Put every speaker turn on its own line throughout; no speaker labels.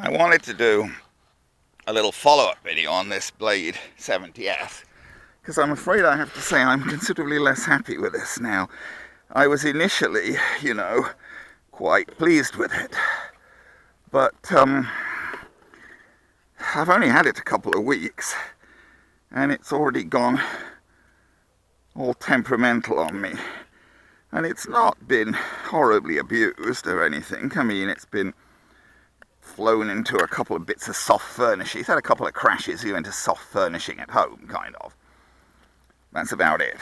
I wanted to do a little follow-up video on this Blade 70S, because I'm afraid I have to say I'm considerably less happy with this now. I was initially, quite pleased with it, but I've only had it a couple of weeks, and it's already gone all temperamental on me. And it's not been horribly abused or anything. I mean, it's been flown into a couple of bits of soft furnishing. It's had a couple of crashes into soft furnishing at home, kind of. That's about it.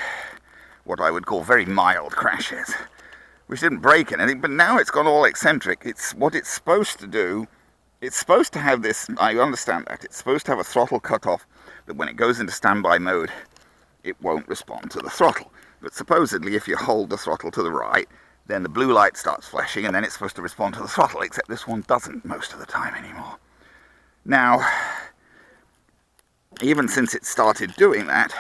What I would call very mild crashes, which didn't break anything, but now it's gone all eccentric. It's what it's supposed to do. It's supposed to have this, I understand that, it's supposed to have a throttle cutoff, that when it goes into standby mode, it won't respond to the throttle. But supposedly, if you hold the throttle to the right, then the blue light starts flashing, and then it's supposed to respond to the throttle, except this one doesn't most of the time anymore. Now, even since it started doing that,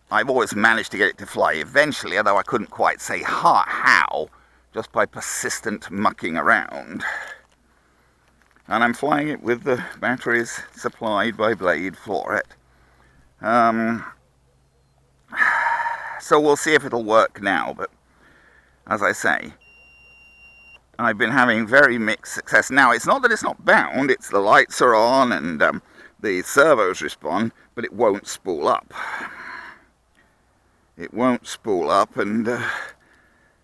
I've always managed to get it to fly eventually, although I couldn't quite say how, just by persistent mucking around. And I'm flying it with the batteries supplied by Blade for it. So we'll see if it'll work now, but as I say, I've been having very mixed success. Now, it's not that it's not bound, it's the lights are on and the servos respond, but it won't spool up. It won't spool up, and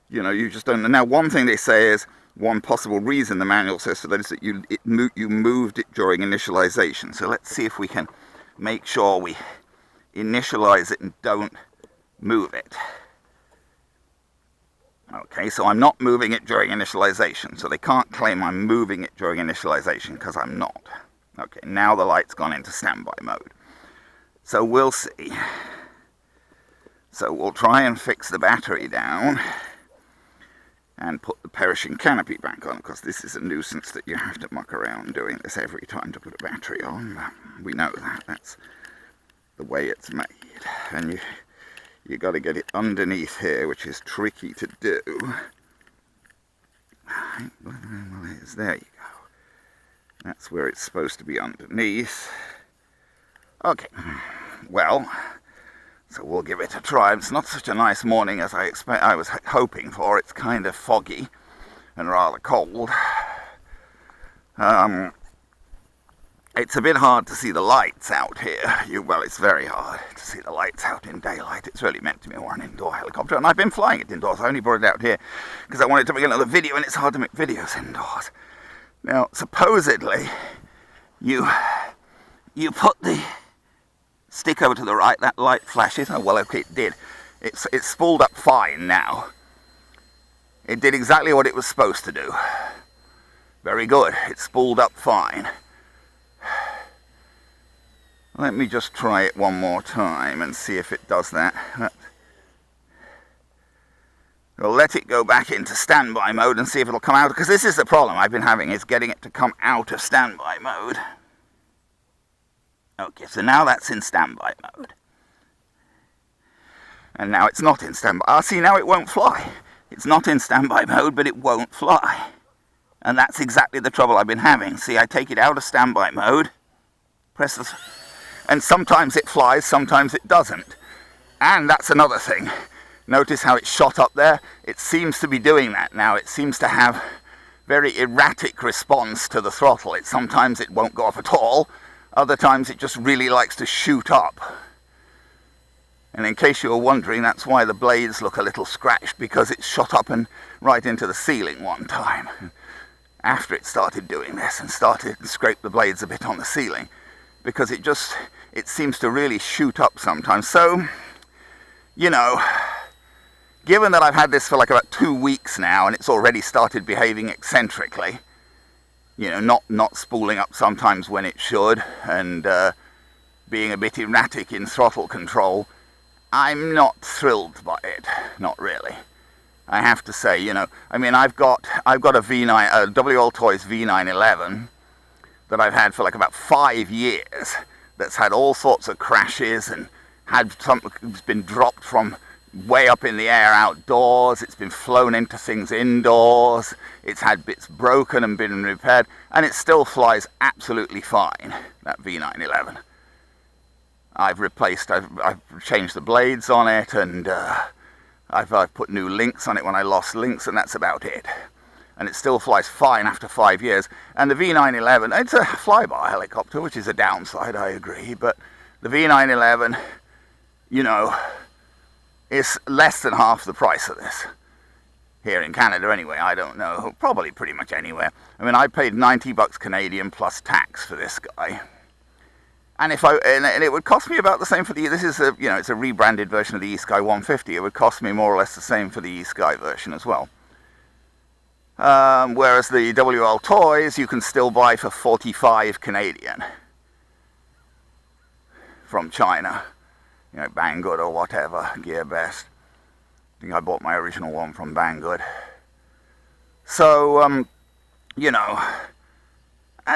you just don't know. Now, one thing they say is, one possible reason the manual says for that is that you moved it during initialization. So let's see if we can make sure we initialize it and don't move it. Okay, so I'm not moving it during initialization, so they can't claim I'm moving it during initialization, because I'm not. Okay, now the light's gone into standby mode. So we'll see. So we'll try and fix the battery down and put the perishing canopy back on, because this is a nuisance that you have to muck around doing this every time to put a battery on. We know that. That's the way it's made. And you got to get it underneath here, which is tricky to do. There you go. That's where it's supposed to be underneath. Okay, well, so we'll give it a try. It's not such a nice morning as I was hoping for. It's kind of foggy and rather cold. It's a bit hard to see the lights out here. Well, it's very hard to see the lights out in daylight. It's really meant to be more an indoor helicopter, and I've been flying it indoors. I only brought it out here because I wanted to make another video, and it's hard to make videos indoors. Now, supposedly, you put the stick over to the right, that light flashes. Oh, well, okay, it did. It's spooled up fine now. It did exactly what it was supposed to do. Very good. It's spooled up fine. Let me just try it one more time and see if it does that. We'll let it go back into standby mode and see if it'll come out, because this is the problem I've been having, is getting it to come out of standby mode. Okay, so now that's in standby mode. And now it's not in standby. See, now it won't fly. It's not in standby mode, but it won't fly. And that's exactly the trouble I've been having. See, I take it out of standby mode, press the... and sometimes it flies, sometimes it doesn't. And that's another thing. Notice how it's shot up there? It seems to be doing that now. It seems to have very erratic response to the throttle. Sometimes it won't go off at all. Other times it just really likes to shoot up. And in case you were wondering, that's why the blades look a little scratched, because it shot up and right into the ceiling one time. After it started doing this and started to scrape the blades a bit on the ceiling, because it seems to really shoot up sometimes. So, given that I've had this for like about 2 weeks now, and it's already started behaving eccentrically, not spooling up sometimes when it should, and being a bit erratic in throttle control, I'm not thrilled by it. Not really. I have to say, I mean, I've got a V9, a W.L. Toys V911 that I've had for like about 5 years, that's had all sorts of crashes and had it's been dropped from way up in the air outdoors, it's been flown into things indoors, it's had bits broken and been repaired, and it still flies absolutely fine, that V911. I've changed the blades on it, and I've put new links on it when I lost links, and that's about it. And it still flies fine after 5 years. And the V911, it's a flyby helicopter, which is a downside, I agree, but the V911, you know, is less than half the price of this. Here in Canada anyway, I don't know, probably pretty much anywhere. I mean, I paid 90 bucks Canadian plus tax for this guy. And it would cost me about the same for this is a, you know, it's a rebranded version of the eSky 150. It would cost me more or less the same for the eSky version as well. Whereas the WL toys you can still buy for 45 Canadian from China, you know, Banggood or whatever, GearBest. I think I bought my original one from Banggood. So, you know,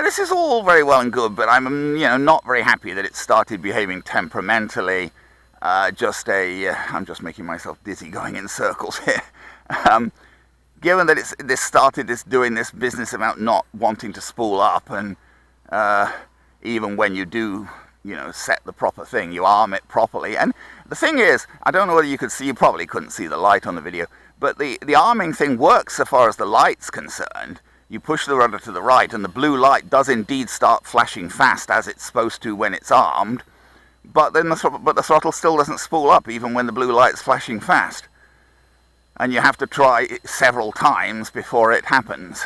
this is all very well and good, but I'm, you know, not very happy that it started behaving temperamentally. I'm just making myself dizzy going in circles here. Given that this started doing this business about not wanting to spool up, and even when you do, you know, set the proper thing, you arm it properly. And the thing is, I don't know whether you could see, you probably couldn't see the light on the video, but the arming thing works so far as the light's concerned. You push the rudder to the right, and the blue light does indeed start flashing fast as it's supposed to when it's armed, but then the throttle still doesn't spool up even when the blue light's flashing fast. And you have to try it several times before it happens.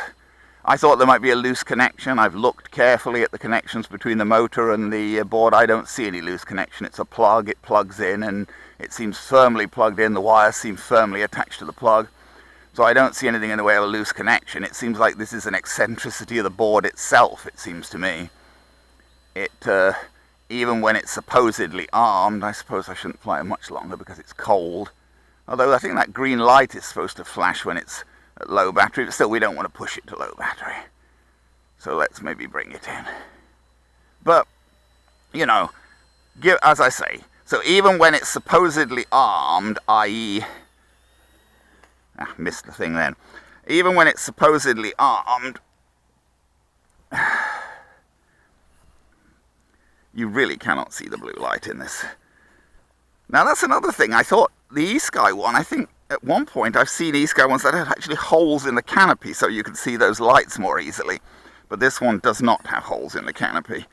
I thought there might be a loose connection. I've looked carefully at the connections between the motor and the board. I don't see any loose connection. It's a plug, it plugs in, and it seems firmly plugged in. The wires seem firmly attached to the plug. So I don't see anything in the way of a loose connection. It seems like this is an eccentricity of the board itself, it seems to me. Even when it's supposedly armed, I suppose I shouldn't fly it much longer because it's cold. Although I think that green light is supposed to flash when it's at low battery, but still we don't want to push it to low battery. So let's maybe bring it in. But, you know, as I say, so even when it's supposedly armed, i.e., missed the thing then. Even when it's supposedly armed, you really cannot see the blue light in this. Now that's another thing. I thought the eSky one, I think at one point I've seen eSky ones that had actually holes in the canopy so you could see those lights more easily. But this one does not have holes in the canopy.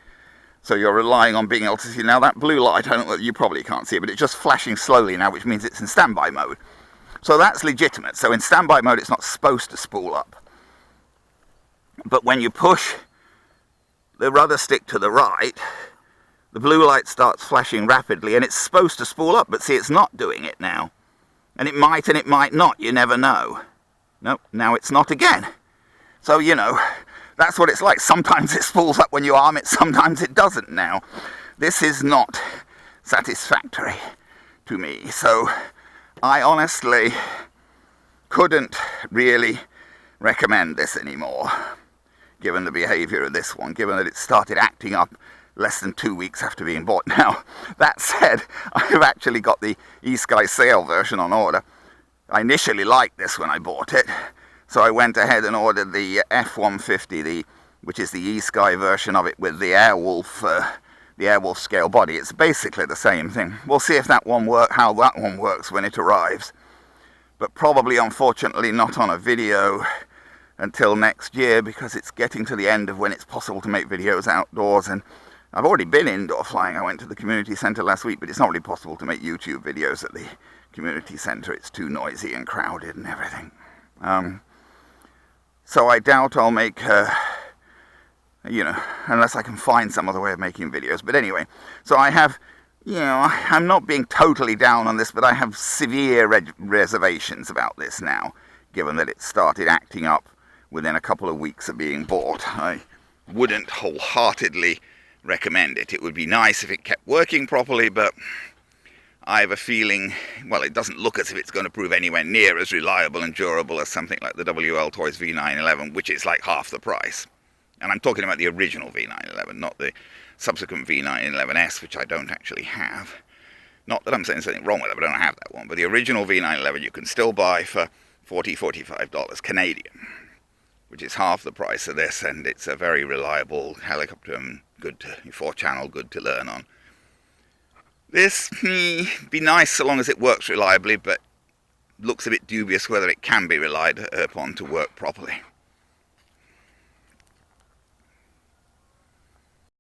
So you're relying on being able to see. Now that blue light, I don't know, you probably can't see it, but it's just flashing slowly now, which means it's in standby mode. So that's legitimate. So in standby mode, it's not supposed to spool up. But when you push the rudder stick to the right, the blue light starts flashing rapidly, and it's supposed to spool up, but see, it's not doing it now. And it might not, you never know. Nope, now it's not again. So, you know, that's what it's like. Sometimes it spools up when you arm it, sometimes it doesn't now. This is not satisfactory to me. So I honestly couldn't really recommend this anymore, given the behavior of this one, given that it started acting up less than 2 weeks after being bought. Now, that said, I've actually got the eSky Sail version on order. I initially liked this when I bought it, so I went ahead and ordered the F150, which is the eSky version of it with the Airwolf scale body. It's basically the same thing. We'll see if that one how that one works when it arrives. But probably, unfortunately, not on a video until next year, because it's getting to the end of when it's possible to make videos outdoors, and I've already been indoor flying. I went to the community centre last week, but it's not really possible to make YouTube videos at the community centre. It's too noisy and crowded and everything. So I doubt I'll make, you know, unless I can find some other way of making videos. But anyway, so I have, you know, I'm not being totally down on this, but I have severe reservations about this now, given that it started acting up within a couple of weeks of being bought. I wouldn't wholeheartedly recommend it. It would be nice if it kept working properly, but I have a feeling, well, it doesn't look as if it's going to prove anywhere near as reliable and durable as something like the WL Toys V911, which is like half the price. And I'm talking about the original V911, not the subsequent V911S, which I don't actually have. Not that I'm saying something wrong with it, but I don't have that one. But the original V911 you can still buy for $40, $45 Canadian, which is half the price of this, and it's a very reliable helicopter and good to, 4-channel, good to learn on. This be nice so long as it works reliably, but looks a bit dubious whether it can be relied upon to work properly.